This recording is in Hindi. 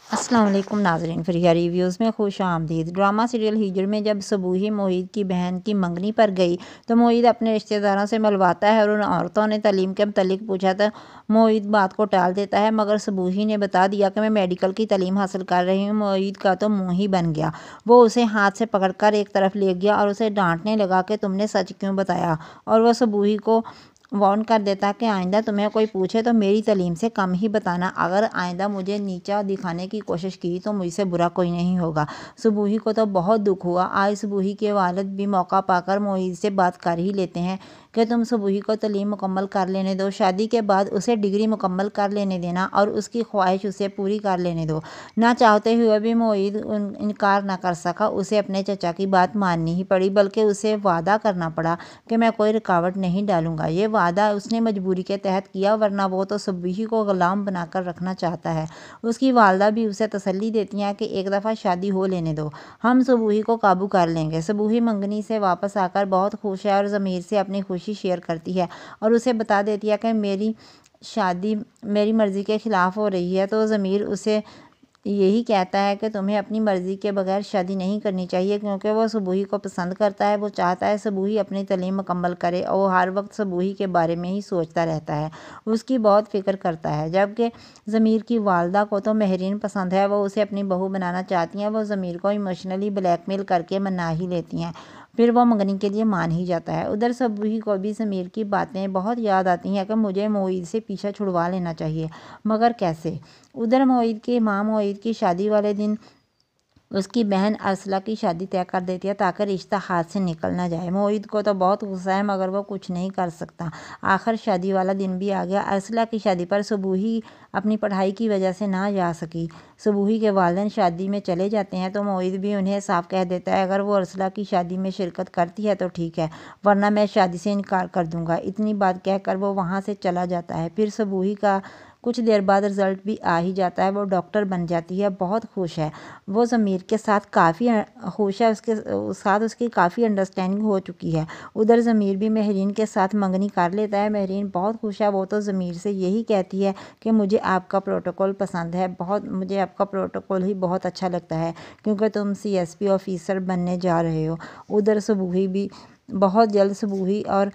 अस्सलाम वालेकुम नाज़रीन, फ़रिया रिव्यूज़ में खुश आमदीद। ड्रामा सीरियल हिजर में जब सबूही मोहित की बहन की मंगनी पर गई तो मोहित अपने रिश्तेदारों से मिलवाता है और उन औरतों ने तलीम के मुतल्लिक पूछा तो मोहित बात को टाल देता है, मगर सबूही ने बता दिया कि मैं मेडिकल की तलीम हासिल कर रही हूँ। मोहित का तो मुँह ही बन गया। वो उसे हाथ से पकड़कर एक तरफ ले गया और उसे डांटने लगा कि तुमने सच क्यों बताया। और वह सबूही को वार्न कर देता कि आइंदा तुम्हें कोई पूछे तो मेरी तलीम से कम ही बताना। अगर आइंदा मुझे नीचा दिखाने की कोशिश की तो मुझसे बुरा कोई नहीं होगा। सबूही को तो बहुत दुख हुआ। आज सबूही के वालिद भी मौका पाकर मोहित से बात कर ही लेते हैं कि तुम सबूही को तलीम मुकम्मल कर लेने दो, शादी के बाद उसे डिग्री मुकम्मल कर लेने देना और उसकी ख्वाहिश उसे पूरी कर लेने दो। ना चाहते हुए भी मोहित इनकार ना कर सका। उसे अपने चचा की बात माननी ही पड़ी, बल्कि उसे वादा करना पड़ा कि मैं कोई रुकावट नहीं डालूंगा। ये वादा उसने मजबूरी के तहत किया, वरना वो तो सबूही को गुलाम बनाकर रखना चाहता है। उसकी वालदा भी उसे तसल्ली देती हैं कि एक दफ़ा शादी हो लेने दो, हम सबूही को काबू कर लेंगे। सबूही मंगनी से वापस आकर बहुत खुश है और ज़मीर से अपनी खुशी शेयर करती है और उसे बता देती है कि मेरी शादी मेरी मर्ज़ी के ख़िलाफ़ हो रही है। तो ज़मीर उसे यही कहता है कि तुम्हें अपनी मर्ज़ी के बगैर शादी नहीं करनी चाहिए, क्योंकि वो सबूही को पसंद करता है। वो चाहता है सबूही अपनी तालीम मुकम्मल करे और वो हर वक्त सबूही के बारे में ही सोचता रहता है, उसकी बहुत फ़िक्र करता है। जबकि ज़मीर की वालदा को तो महरीन पसंद है, वो उसे अपनी बहू बनाना चाहती हैं। वो ज़मीर को इमोशनली ब्लैकमेल करके मना ही लेती हैं, फिर वो मंगनी के लिए मान ही जाता है। उधर सबूही को भी ज़मीर की बातें बहुत याद आती हैं कि मुझे मोहित से पीछा छुड़वा लेना चाहिए, मगर कैसे। उधर मोहित की माँ मोहित की शादी वाले दिन उसकी बहन अरसला की शादी तय कर देती है ताकि रिश्ता हाथ से निकल ना जाए। मोहित को तो बहुत गुस्सा है, मगर वो कुछ नहीं कर सकता। आखिर शादी वाला दिन भी आ गया। अरसला की शादी पर सबूही अपनी पढ़ाई की वजह से ना जा सकी। सबूही के वालिदैन शादी में चले जाते हैं तो मोहित भी उन्हें साफ कह देता है, अगर वो अरसला की शादी में शिरकत करती है तो ठीक है, वरना मैं शादी से इनकार कर दूंगा। इतनी बात कहकर वो वहाँ से चला जाता है। फिर सबूही का कुछ देर बाद रिजल्ट भी आ ही जाता है। वो डॉक्टर बन जाती है, बहुत खुश है। वो ज़मीर के साथ काफ़ी खुश है, उसके साथ उसकी काफ़ी अंडरस्टैंडिंग हो चुकी है। उधर ज़मीर भी महरीन के साथ मंगनी कर लेता है। महरीन बहुत खुश है। वो तो ज़मीर से यही कहती है कि मुझे आपका प्रोटोकॉल पसंद है, मुझे आपका प्रोटोकॉल ही बहुत अच्छा लगता है, क्योंकि तुम CSP ऑफिसर बनने जा रहे हो। उधर सबूही भी बहुत जल्द सबूही और